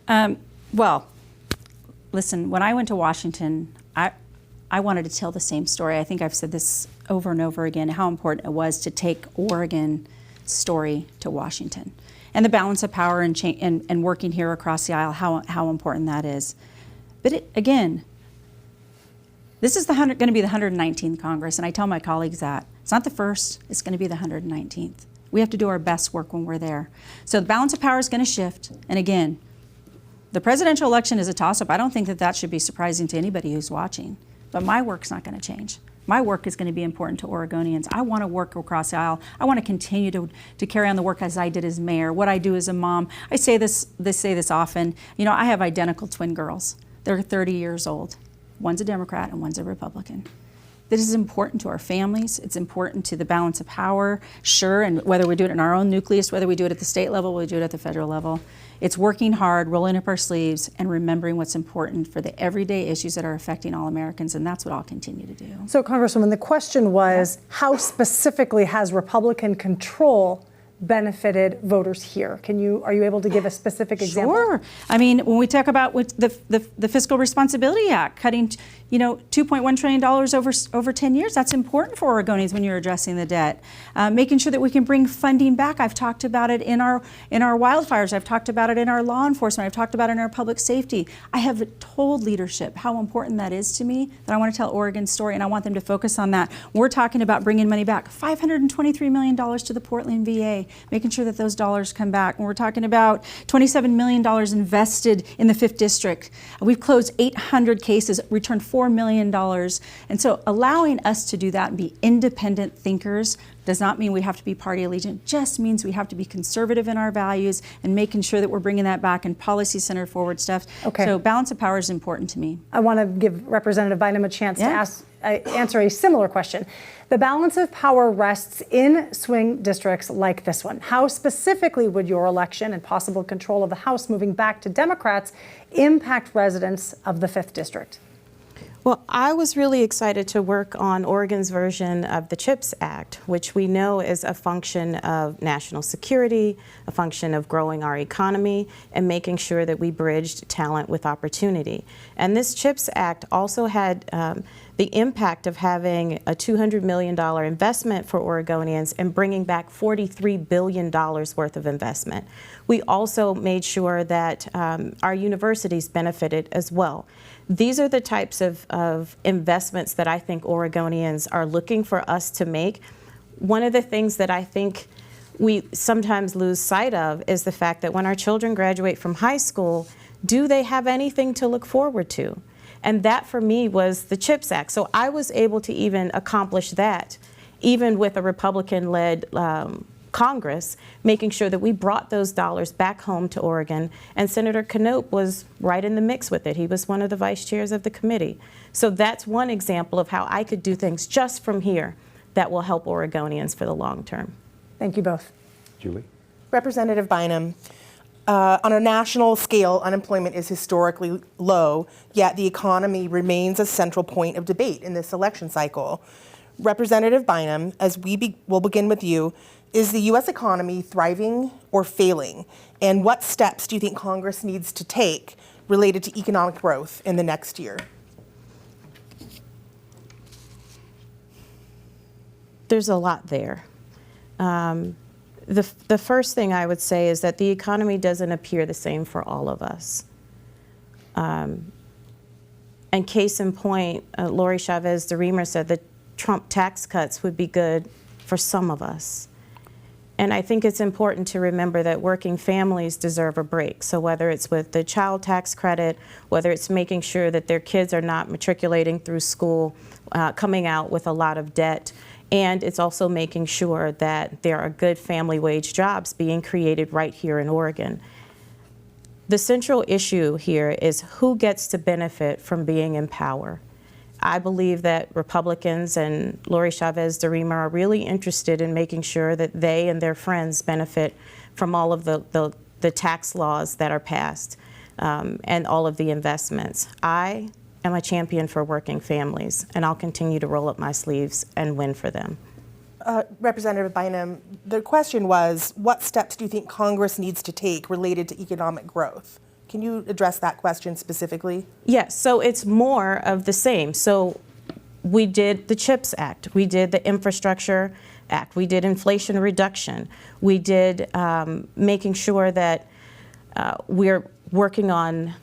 Well, listen, when I went to Washington, I wanted to tell the same story. I think I've said this over and over again, how important it was to take Oregon story to Washington. And the balance of power and working here across the aisle, how important that is. But again, this is going to be the 119th Congress, and I tell my colleagues that. It's not the first, it's going to be the 119th. We have to do our best work when we're there. So the balance of power is going to shift. And again, the presidential election is a toss-up. I don't think that should be surprising to anybody who's watching. But my work's not going to change. My work is going to be important to Oregonians. I want to work across the aisle. I want to continue to carry on the work as I did as mayor, what I do as a mom. I say this often. I have identical twin girls. They're 30 years old. One's a Democrat and one's a Republican. This is important to our families. It's important to the balance of power, sure, and whether we do it in our own nucleus, whether we do it at the state level, we do it at the federal level. It's working hard, rolling up our sleeves, and remembering what's important for the everyday issues that are affecting all Americans, and that's what I'll continue to do. So, Congresswoman, the question was, how specifically has Republican control benefited voters here? Are you able to give a specific example? Sure. I mean, when we talk about the Fiscal Responsibility Act, cutting $2.1 trillion over 10 years, that's important for Oregonians when you're addressing the debt. Making sure that we can bring funding back. I've talked about it in our wildfires. I've talked about it in our law enforcement. I've talked about it in our public safety. I have told leadership how important that is to me, that I want to tell Oregon's story, and I want them to focus on that. We're talking about bringing money back, $523 million to the Portland VA, making sure that those dollars come back. And we're talking about $27 million invested in the 5th District. We've closed 800 cases, returned $4 million. And so allowing us to do that and be independent thinkers does not mean we have to be party allegiant, just means we have to be conservative in our values and making sure that we're bringing that back in policy-centered forward stuff. Okay. So balance of power is important to me. I want to give Representative Bynum a chance to answer a similar question. The balance of power rests in swing districts like this one. How specifically would your election and possible control of the House moving back to Democrats impact residents of the 5th District? Well, I was really excited to work on Oregon's version of the CHIPS Act, which we know is a function of national security, a function of growing our economy, and making sure that we bridged talent with opportunity. And this CHIPS Act also had the impact of having a $200 million investment for Oregonians and bringing back $43 billion worth of investment. We also made sure that our universities benefited as well. These are the types of investments that I think Oregonians are looking for us to make. One of the things that I think we sometimes lose sight of is the fact that when our children graduate from high school, do they have anything to look forward to? And that for me was the CHIPS Act. So I was able to even accomplish that, even with a Republican-led Congress, making sure that we brought those dollars back home to Oregon. And Senator Knopp was right in the mix with it. He was one of the vice chairs of the committee. So that's one example of how I could do things just from here that will help Oregonians for the long term. Thank you both. Julie? Representative Bynum, on a national scale, unemployment is historically low, yet the economy remains a central point of debate in this election cycle. Representative Bynum, as we'll begin with you, is the U.S. economy thriving or failing? And what steps do you think Congress needs to take related to economic growth in the next year? There's a lot there. The first thing I would say is that the economy doesn't appear the same for all of us. And case in point, Lori Chavez-DeRemer said that Trump tax cuts would be good for some of us. And I think it's important to remember that working families deserve a break. So whether it's with the child tax credit, whether it's making sure that their kids are not matriculating through school, coming out with a lot of debt, and it's also making sure that there are good family wage jobs being created right here in Oregon. The central issue here is who gets to benefit from being in power. I believe that Republicans and Lori Chavez-DeRemer are really interested in making sure that they and their friends benefit from all of the tax laws that are passed and all of the investments. I am a champion for working families, and I'll continue to roll up my sleeves and win for them. Representative Bynum, the question was, what steps do you think Congress needs to take related to economic growth? Can you address that question specifically? Yes, so it's more of the same. So we did the CHIPS Act, we did the Infrastructure Act, we did inflation reduction, we did making sure that we're working on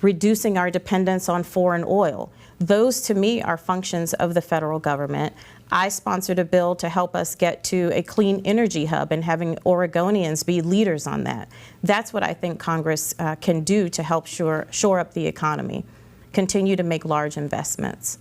reducing our dependence on foreign oil. Those, to me, are functions of the federal government. I sponsored a bill to help us get to a clean energy hub and having Oregonians be leaders on that. That's what I think Congress can do to help shore up the economy, continue to make large investments.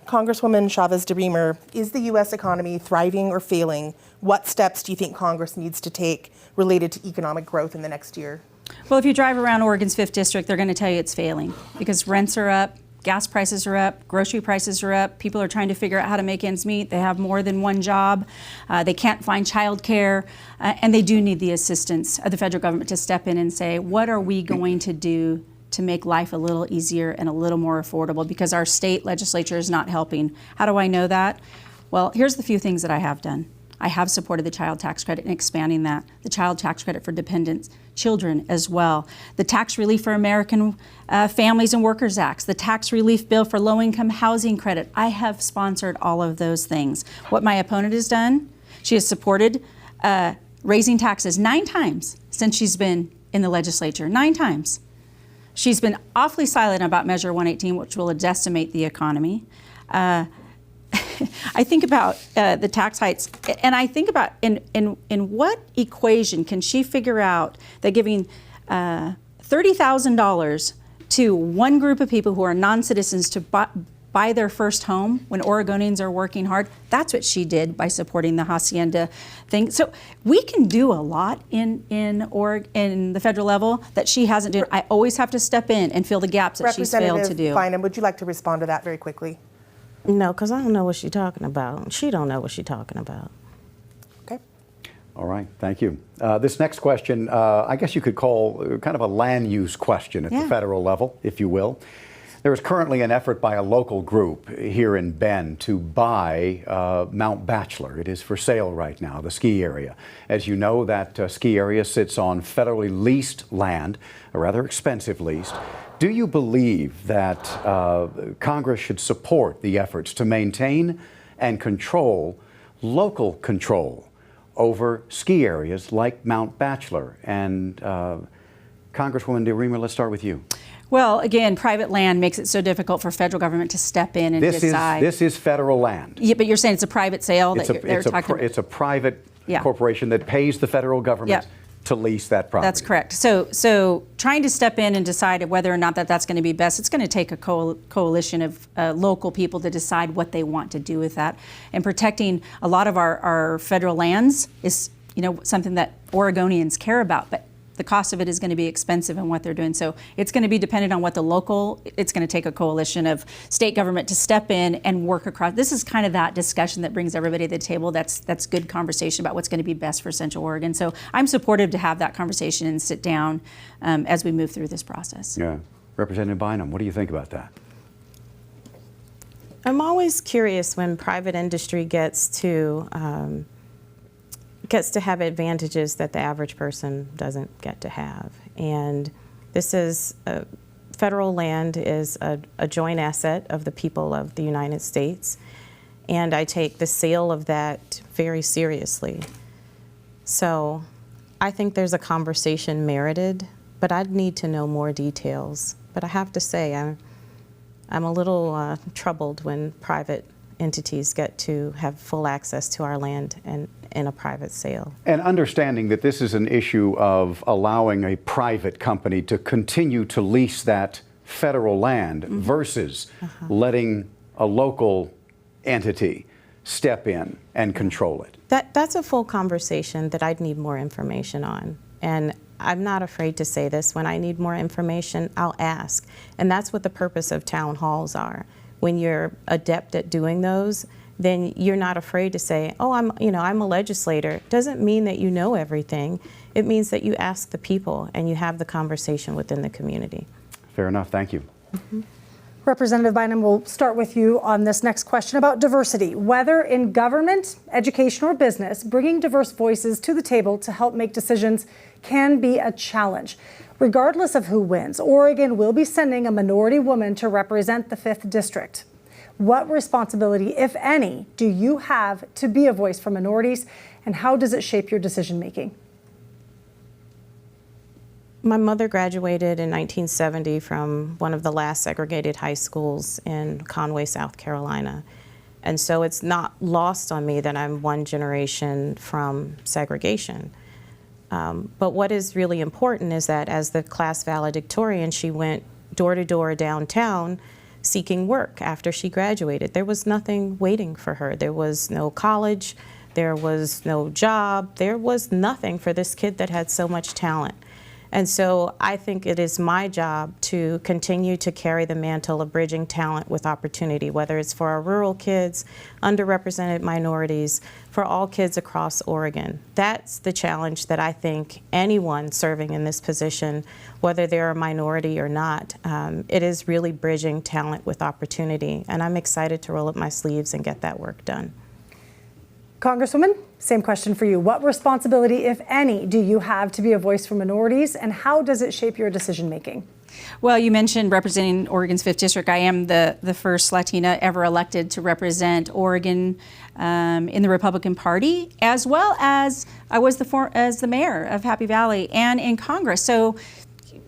Congresswoman Chavez-DeRemer, is the U.S. economy thriving or failing? What steps do you think Congress needs to take related to economic growth in the next year? Well, if you drive around Oregon's 5th District, they're going to tell you it's failing because rents are up, gas prices are up, grocery prices are up, people are trying to figure out how to make ends meet, they have more than one job, they can't find child care, and they do need the assistance of the federal government to step in and say, what are we going to do to make life a little easier and a little more affordable, because our state legislature is not helping. How do I know that? Well, here's the few things that I have done. I have supported the child tax credit and expanding that, the child tax credit for dependent children as well, the Tax Relief for American Families and Workers Acts, the tax relief bill for low-income housing credit. I have sponsored all of those things. What my opponent has done, she has supported raising taxes 9 times since she's been in the legislature, 9 times. She's been awfully silent about Measure 118, which will decimate the economy. I think about the tax hikes, and I think about in what equation can she figure out that giving $30,000 to one group of people who are non-citizens to buy their first home when Oregonians are working hard, that's what she did by supporting the hacienda thing. So we can do a lot in the federal level that she hasn't done. I always have to step in and fill the gaps that she's failed to do. Representative Bynum, would you like to respond to that very quickly? No, because I don't know what she's talking about. She don't know what she's talking about. Okay. All right, thank you. This next question, I guess you could call kind of a land use question at the federal level, if you will. There is currently an effort by a local group here in Bend to buy Mount Bachelor. It is for sale right now, the ski area. As you know, that ski area sits on federally leased land, a rather expensive lease. Do you believe that Congress should support the efforts to maintain and control local control over ski areas like Mount Bachelor? And Congresswoman DeRemer, let's start with you. Well, again, private land makes it so difficult for federal government to step in and decide. This is federal land. Yeah, but you're saying it's a private sale? It's a private corporation that pays the federal government to lease that property. That's correct. So trying to step in and decide whether or not that's going to be best, it's going to take a coalition of local people to decide what they want to do with that. And protecting a lot of our federal lands is something that Oregonians care about. But the cost of it is going to be expensive in what they're doing. So it's going to be dependent on what it's going to take a coalition of state government to step in and work across. This is kind of that discussion that brings everybody to the table. That's good conversation about what's going to be best for Central Oregon. So I'm supportive to have that conversation and sit down as we move through this process. Yeah. Representative Bynum, what do you think about that? I'm always curious when private industry gets to have advantages that the average person doesn't get to have. And this is, federal land is a joint asset of the people of the United States. And I take the sale of that very seriously. So I think there's a conversation merited, but I'd need to know more details. But I have to say, I'm a little troubled when private entities get to have full access to our land and in a private sale. And understanding that this is an issue of allowing a private company to continue to lease that federal land versus letting a local entity step in and control it. That's a full conversation that I'd need more information on. And I'm not afraid to say this. When I need more information, I'll ask. And that's what the purpose of town halls are. When you're adept at doing those, then you're not afraid to say, oh, I'm a legislator. It doesn't mean that you know everything. It means that you ask the people and you have the conversation within the community. Fair enough. Thank you. Representative Bynum, we'll start with you on this next question about diversity. Whether in government, education, or business, bringing diverse voices to the table to help make decisions can be a challenge. Regardless of who wins, Oregon will be sending a minority woman to represent the 5th District. What responsibility, if any, do you have to be a voice for minorities, and how does it shape your decision making? My mother graduated in 1970 from one of the last segregated high schools in Conway, South Carolina. And so it's not lost on me that I'm one generation from segregation. But what is really important is that as the class valedictorian, she went door to door downtown seeking work after she graduated. There was nothing waiting for her. There was no college, there was no job, there was nothing for this kid that had so much talent. And so I think it is my job to continue to carry the mantle of bridging talent with opportunity, whether it's for our rural kids, underrepresented minorities, for all kids across Oregon. That's the challenge that I think anyone serving in this position, whether they're a minority or not, it is really bridging talent with opportunity. And I'm excited to roll up my sleeves and get that work done. Congresswoman, same question for you. What responsibility, if any, do you have to be a voice for minorities, and how does it shape your decision making? Well, you mentioned representing Oregon's 5th District. I am the first Latina ever elected to represent Oregon in the Republican Party, as well as I was as the mayor of Happy Valley and in Congress. So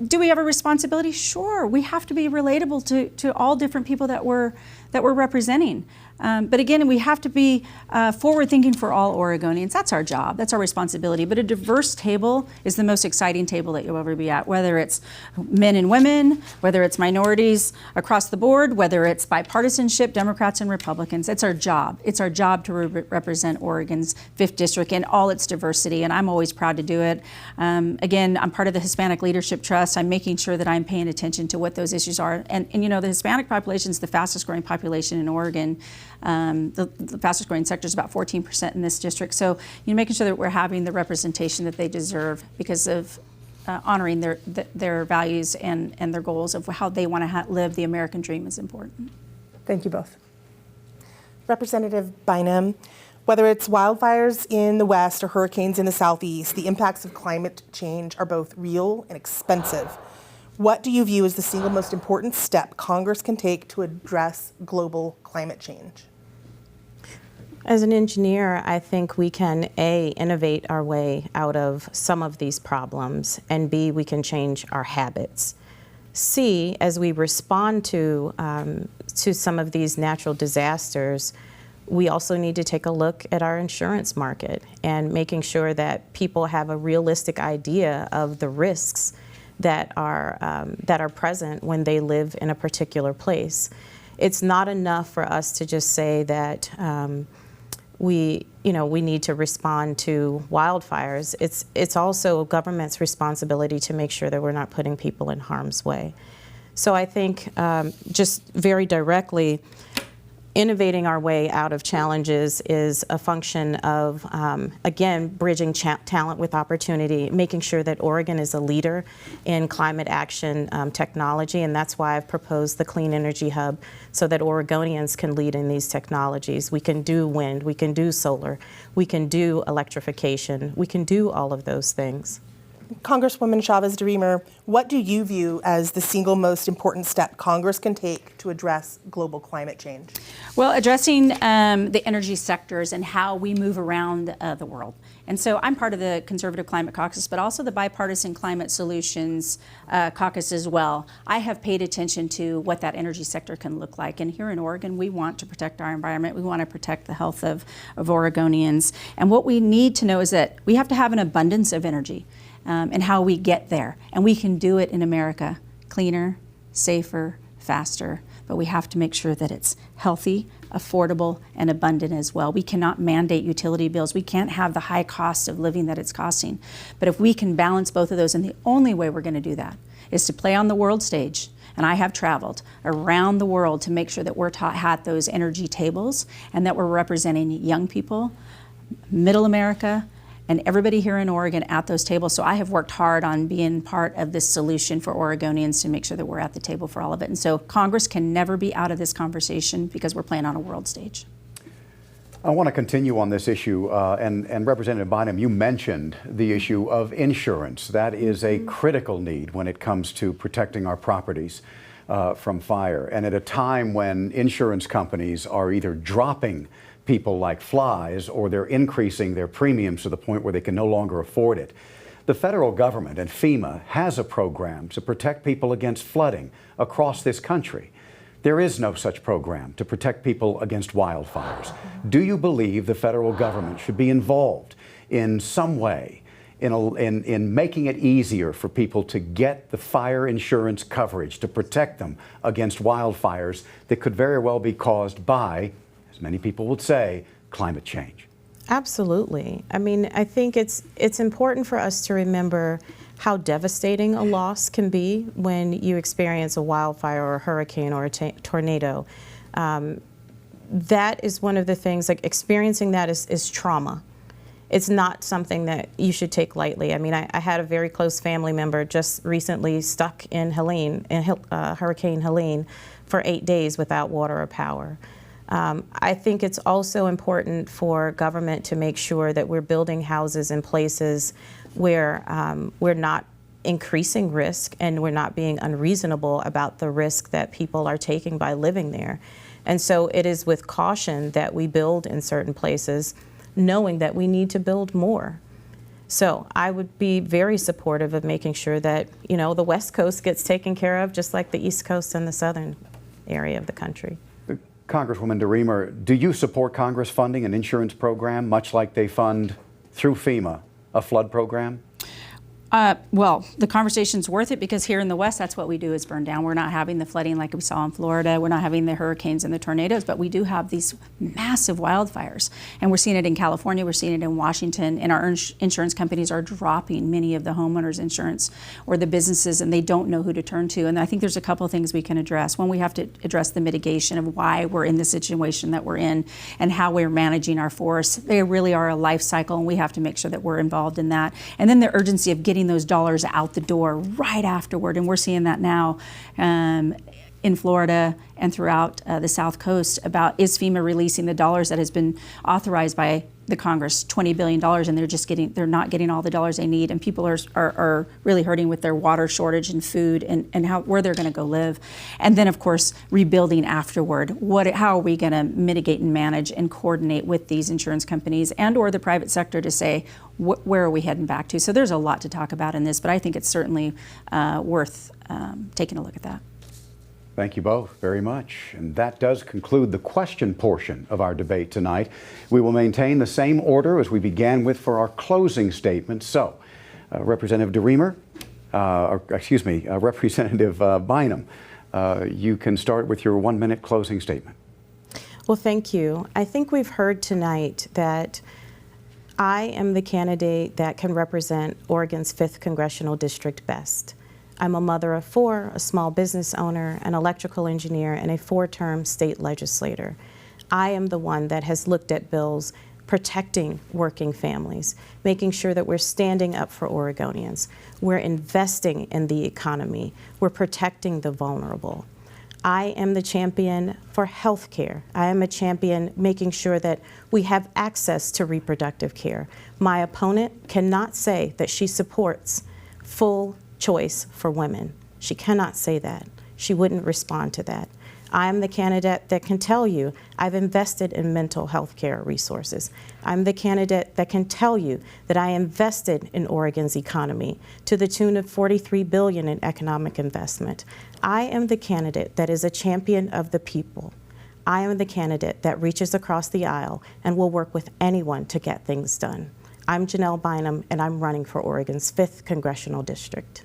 do we have a responsibility? Sure. We have to be relatable to all different people that we're representing. But again, we have to be forward-thinking for all Oregonians. That's our job. That's our responsibility. But a diverse table is the most exciting table that you'll ever be at, whether it's men and women, whether it's minorities across the board, whether it's bipartisanship, Democrats and Republicans. It's our job. It's our job to represent Oregon's 5th District in all its diversity, and I'm always proud to do it. Again, I'm part of the Hispanic Leadership Trust. I'm making sure that I'm paying attention to what those issues are. And you know, the Hispanic population is the fastest growing population in Oregon. The fastest growing sector is about 14% in this district. So making sure that we're having the representation that they deserve because of honoring their values and their goals of how they want to live the American dream is important. Thank you both. Representative Bynum, whether it's wildfires in the west or hurricanes in the southeast, the impacts of climate change are both real and expensive. What do you view as the single most important step Congress can take to address global climate change? As an engineer, I think we can, A, innovate our way out of some of these problems, and B, we can change our habits. C, as we respond to some of these natural disasters, we also need to take a look at our insurance market and making sure that people have a realistic idea of the risks that are present when they live in a particular place. It's not enough for us to just say that we need to respond to wildfires, it's also government's responsibility to make sure that we're not putting people in harm's way. So I think just very directly, innovating our way out of challenges is a function of, again, bridging talent with opportunity, making sure that Oregon is a leader in climate action technology, and that's why I've proposed the Clean Energy Hub so that Oregonians can lead in these technologies. We can do wind, we can do solar, we can do electrification, we can do all of those things. Congresswoman Chavez-DeRemer, what do you view as the single most important step Congress can take to address global climate change? Well, addressing the energy sectors and how we move around the world. And so I'm part of the Conservative Climate Caucus, but also the Bipartisan Climate Solutions Caucus as well. I have paid attention to what that energy sector can look like. And here in Oregon, we want to protect our environment. We want to protect the health of Oregonians. And what we need to know is that we have to have an abundance of energy. And how we get there. And we can do it in America, cleaner, safer, faster, but we have to make sure that it's healthy, affordable, and abundant as well. We cannot mandate utility bills. We can't have the high cost of living that it's costing. But if we can balance both of those, and the only way we're going to do that is to play on the world stage. And I have traveled around the world to make sure that we're at those energy tables and that we're representing young people, middle America, and everybody here in Oregon at those tables. So I have worked hard on being part of this solution for Oregonians to make sure that we're at the table for all of it. And so Congress can never be out of this conversation because we're playing on a world stage. I want to continue on this issue, and Representative Bynum, you mentioned the issue of insurance. That is a critical need when it comes to protecting our properties from fire. And at a time when insurance companies are either dropping people like flies or they're increasing their premiums to the point where they can no longer afford it, the federal government and FEMA has a program to protect people against flooding across this country. There is no such program to protect people against wildfires. Do you believe the federal government should be involved in some way in making it easier for people to get the fire insurance coverage to protect them against wildfires that could very well be caused by, as many people would say, climate change? Absolutely. I mean, I think it's important for us to remember how devastating a loss can be when you experience a wildfire or a hurricane or a tornado. That is one of the things, like experiencing that is trauma. It's not something that you should take lightly. I mean, I had a very close family member just recently stuck in Hurricane Helene for 8 days without water or power. I think it's also important for government to make sure that we're building houses in places where we're not increasing risk and we're not being unreasonable about the risk that people are taking by living there. And so it is with caution that we build in certain places, knowing that we need to build more. So I would be very supportive of making sure that, you know, the West Coast gets taken care of just like the East Coast and the southern area of the country. Congresswoman DeRemer, do you support Congress funding an insurance program, much like they fund through FEMA, a flood program? Well, the conversation's worth it because here in the West, that's what we do is burn down. We're not having the flooding like we saw in Florida. We're not having the hurricanes and the tornadoes, but we do have these massive wildfires. And we're seeing it in California, we're seeing it in Washington, and our insurance companies are dropping many of the homeowners insurance or the businesses, and they don't know who to turn to. And I think there's a couple of things we can address. One, we have to address the mitigation of why we're in the situation that we're in and how we're managing our forests. They really are a life cycle, and we have to make sure that we're involved in that. And then the urgency of getting those dollars out the door right afterward, and we're seeing that now in Florida and throughout the South Coast about is FEMA releasing the dollars that has been authorized by the Congress, $20 billion, and they're not getting all the dollars they need, and people are really hurting with their water shortage and food and where they're going to go live. And then, of course, rebuilding afterward. How are we going to mitigate and manage and coordinate with these insurance companies and or the private sector to say, where are we heading back to? So there's a lot to talk about in this, but I think it's certainly worth taking a look at that. Thank you both very much. And that does conclude the question portion of our debate tonight. We will maintain the same order as we began with for our closing statement. So, Representative DeRemer, Representative Bynum, you can start with your 1-minute closing statement. Well, thank you. I think we've heard tonight that I am the candidate that can represent Oregon's 5th Congressional District best. I'm a mother of 4, a small business owner, an electrical engineer, and a 4-term state legislator. I am the one that has looked at bills protecting working families, making sure that we're standing up for Oregonians. We're investing in the economy. We're protecting the vulnerable. I am the champion for health care. I am a champion making sure that we have access to reproductive care. My opponent cannot say that she supports full choice for women. She cannot say that. She wouldn't respond to that. I'm the candidate that can tell you I've invested in mental health care resources. I'm the candidate that can tell you that I invested in Oregon's economy to the tune of $43 billion in economic investment. I am the candidate that is a champion of the people. I am the candidate that reaches across the aisle and will work with anyone to get things done. I'm Janelle Bynum, and I'm running for Oregon's 5th Congressional District.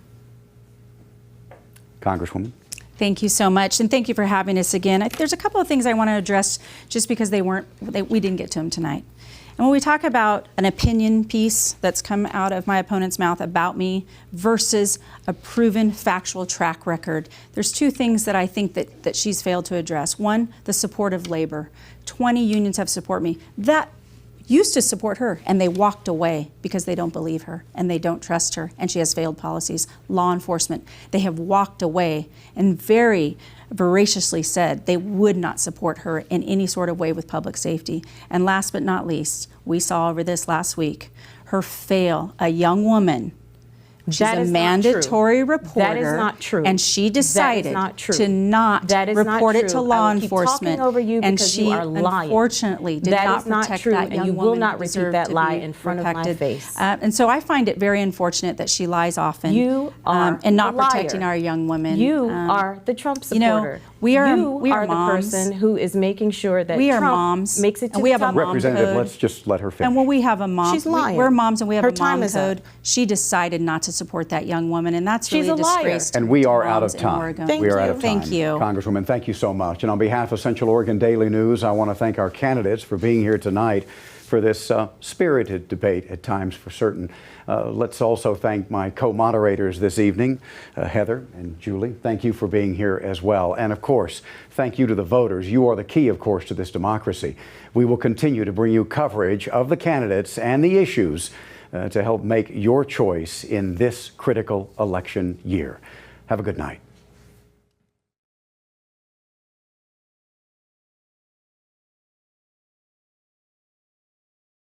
Congresswoman. Thank you so much, and thank you for having us again. There's a couple of things I want to address just because we didn't get to them tonight. And when we talk about an opinion piece that's come out of my opponent's mouth about me versus a proven factual track record, there's 2 things that I think that she's failed to address. One, the support of labor. 20 unions have supported me. That used to support her, and they walked away because they don't believe her and they don't trust her, and she has failed policies. Law enforcement, they have walked away and very voraciously said they would not support her in any sort of way with public safety. And last but not least, we saw over this last week, her fail, a young woman. She's a mandatory reporter. That is not true. And she decided to not report it to law enforcement. Over you and because she you are lying. Unfortunately did not protect that young woman. And you will not repeat that lie in front of my face. And so I find it very unfortunate that she lies often. You are and not a liar. protecting our young women. You are the Trump supporter. You know, we are the moms. person who is making sure that we are Trump moms. makes it to and we the have a top. mom Representative, code. let's just let her finish. And when we have a mom, She's lying. we're moms and we have Her a mom time is code. up. She decided not to support that young woman, and that's She's really a liar. disgrace to And we are moms out of in time. Oregon. Thank we are you. out of time. Thank you. Congresswoman, thank you so much. And on behalf of Central Oregon Daily News, I want to thank our candidates for being here tonight for this spirited debate at times for certain. Let's also thank my co-moderators this evening, Heather and Julie. Thank you for being here as well. And of course, thank you to the voters. You are the key, of course, to this democracy. We will continue to bring you coverage of the candidates and the issues to help make your choice in this critical election year. Have a good night.